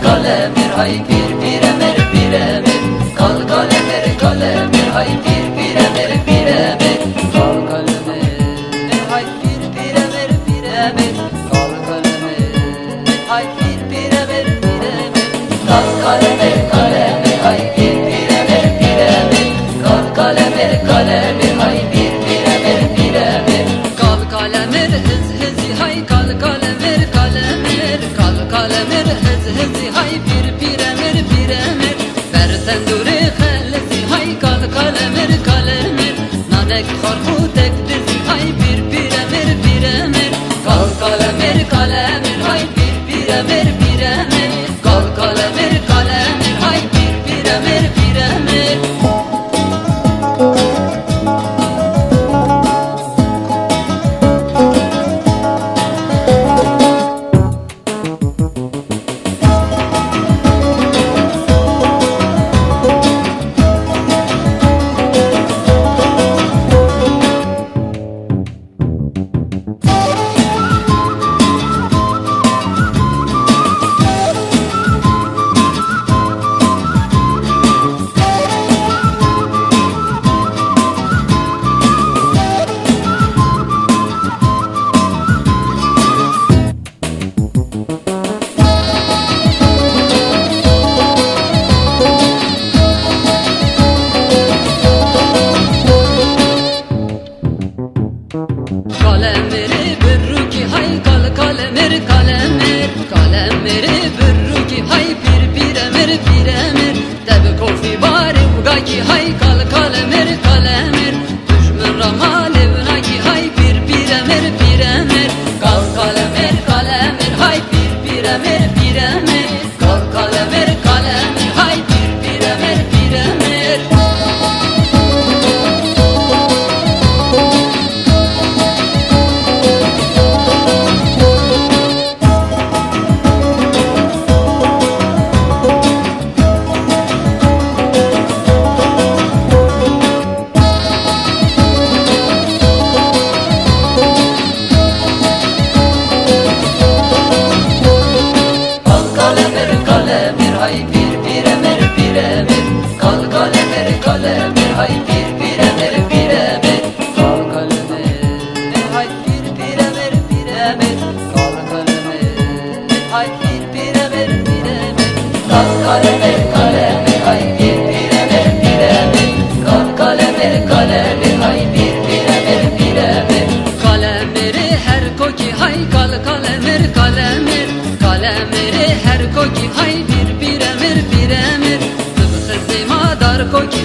kalemir hay bir bir emir bir emir. Kal kalemir kalemir hay bir bir emir bir emir. Kal kalemir hay bir bir emir bir emir. Kal kalemir hay bir bir emir bir emir. Kal kalemir kalemir hay bir bir emir bir emir. Kal kalemir kalemir hay bir bir emir bir emir. Kal kalemir hız hızı hay kal kalemir kalemir. Kal kalemir hız hızı hay bir bir emir bir emir. Versen duri khalesi hay kal kalemir kalemir. Nadek korku tek dizi hay bir bir emir bir emir. Kal kalemir kalemir hay bir bir emir bir emir. Kal kalemir kalemir hay bir bir emir bir emir. Kalemiri bürrüki hay kal kalemir kalemir. Kalemiri bürrüki hay bir bir emir bir emir. Tabi kofi bari ugaki hay kal kalemir kalemir. Düşmün ramal evnaki hay bir bir emir bir emir. Kal kalemir kalemir hay bir bir emir bir emir. Kal kalemir kalemir hay bir bir emir bir emir. Kal kalemir kalemir hay bir bir emir bir emir. Kal kalemir kalemir hay bir bir emir bir emir. Kal kalemir hay bir bir emir bir emir. Kal kalemir hay bir bir emir bir emir. Kal kalemir kalemir hay bir bir emir bir emir. Kal kalemir kalemir hay bir bir emir bir emir. Kalemiri her koki hay kal kalemir kalemir. Kalemiri her koki hay bir bir emir bir emir. Kız kızıma dar koki